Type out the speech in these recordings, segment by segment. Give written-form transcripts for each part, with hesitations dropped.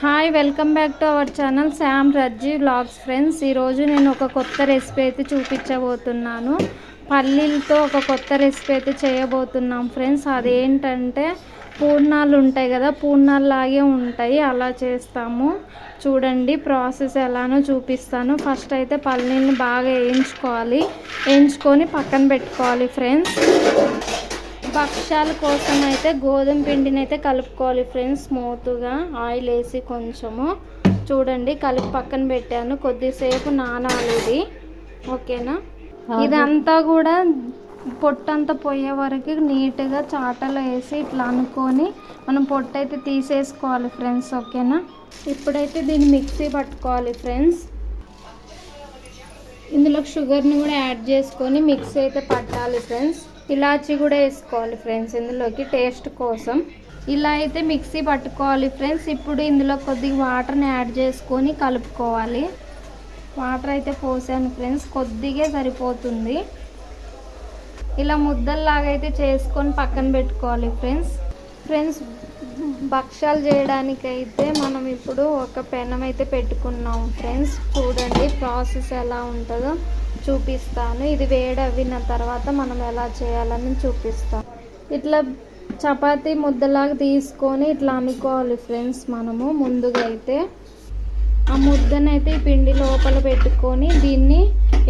Hi, welcome back to our channel Sam Rajji vlogs friends. ఈరోజు నేను ఒక కొత్త రెసిపీ అయితే చూపించబోతున్నాను. పల్లీలతో ఒక కొత్త రెసిపీ అయితే చేయబోతున్నాం ఫ్రెండ్స్. అదేంటంటే పూర్ణాలు ఉంటాయి కదా, పూర్ణాలు లాగే ఉంటాయి, అలా చేస్తాము. చూడండి ప్రాసెస్ ఎలానో చూపిస్తాను. ఫస్ట్ అయితే పల్లీని బాగా వేయించుకొని పక్కన పెట్టుకోవాలి ఫ్రెండ్స్. భక్షాల కోసం అయితే గోధుమ పిండిని అయితే కలుపుకోవాలి ఫ్రెండ్స్. స్మూత్గా ఆయిల్ వేసి కొంచెము చూడండి కలిపి పక్కన పెట్టాను. కొద్దిసేపు నానాలి ఇది, ఓకేనా. ఇదంతా కూడా పొట్టంతా పోయే వరకు నీట్గా చాటలో వేసి ఇట్లా అనుకొని మనం పొట్టు అయితే తీసేసుకోవాలి ఫ్రెండ్స్, ఓకేనా. ఇప్పుడైతే దీన్ని మిక్సీ పట్టుకోవాలి ఫ్రెండ్స్. ఇందులో షుగర్ని కూడా యాడ్ చేసుకొని మిక్సీ అయితే పట్టాలి ఫ్రెండ్స్. ఇలాచీ కూడా వేసుకోవాలి ఫ్రెండ్స్ ఇందులోకి టేస్ట్ కోసం. ఇలా అయితే మిక్సీ పట్టుకోవాలి ఫ్రెండ్స్. ఇప్పుడు ఇందులో కొద్దిగా వాటర్ని యాడ్ చేసుకొని కలుపుకోవాలి. వాటర్ అయితే పోసాను ఫ్రెండ్స్, కొద్దిగా సరిపోతుంది. ఇలా ముద్దల్లాగా అయితే చేసుకొని పక్కన పెట్టుకోవాలి ఫ్రెండ్స్. భక్షాలు చేయడానికైతే మనం ఇప్పుడు ఒక పెనం అయితే పెట్టుకున్నాం ఫ్రెండ్స్. చూడండి ప్రాసెస్ ఎలా ఉంటుందో చూపిస్తాను. ఇది వేడవిన తర్వాత మనం ఎలా చేయాలని చూపిస్తాను. ఇట్లా చపాతీ ముద్దలాగా తీసుకొని ఇట్లా అనుకోవాలి ఫ్రెండ్స్. మనము ముందుగా అయితే ఆ ముద్దనైతే ఈ పిండి లోపల పెట్టుకొని దీన్ని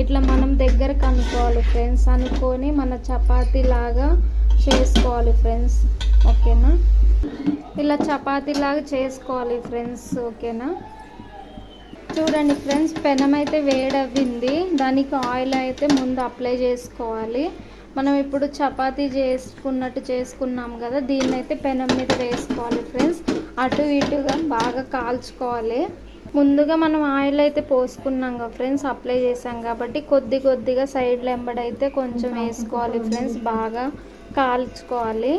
ఇట్లా మనం దగ్గరకు అనుకోవాలి ఫ్రెండ్స్. అనుకొని మన చపాతీ లాగా చేసుకోవాలి ఫ్రెండ్స్, ఓకేనా. ఇలా చపాతీ లాగా చేసుకోవాలి ఫ్రెండ్స్, ఓకేనా. చూడండి ఫ్రెండ్స్, పెనం అయితే వేడవ్వింది. దానికి ఆయిల్ అయితే ముందు అప్లై చేసుకోవాలి. మనం ఇప్పుడు చపాతీ చేసుకున్నట్టు చేసుకున్నాం కదా, దీన్ని అయితే పెనం మీద వేసుకోవాలి ఫ్రెండ్స్. అటు ఇటుగా బాగా కాల్చుకోవాలి. ముందుగా మనం ఆయిల్ అయితే పోసుకున్నాం కదా ఫ్రెండ్స్, అప్లై చేసాం కాబట్టి కొద్దిగా సైడ్లు ఎంబడైతే కొంచెం వేసుకోవాలి ఫ్రెండ్స్. బాగా కాల్చుకోవాలి.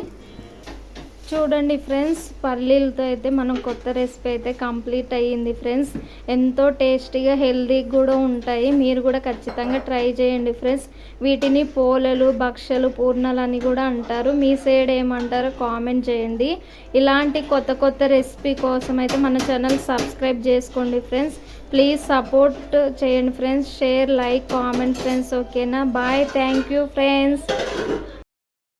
చూడండి ఫ్రెండ్స్, పల్లీలతో అయితే మనం కొత్త రెసిపీ అయితే కంప్లీట్ అయ్యింది ఫ్రెండ్స్. ఎంతో టేస్టీగా హెల్తీగా కూడా ఉంటాయి. మీరు కూడా ఖచ్చితంగా ట్రై చేయండి ఫ్రెండ్స్. వీటిని పోలలు, భక్షలు, పూర్ణాలు అని కూడా అంటారు. మీ సైడ్ ఏమంటారో కామెంట్ చేయండి. ఇలాంటి కొత్త రెసిపీ కోసం అయితే మన ఛానల్ సబ్స్క్రైబ్ చేసుకోండి ఫ్రెండ్స్. ప్లీజ్ సపోర్ట్ చేయండి friends. Share, like, comment friends, ఓకేనా. Bye, thank you friends.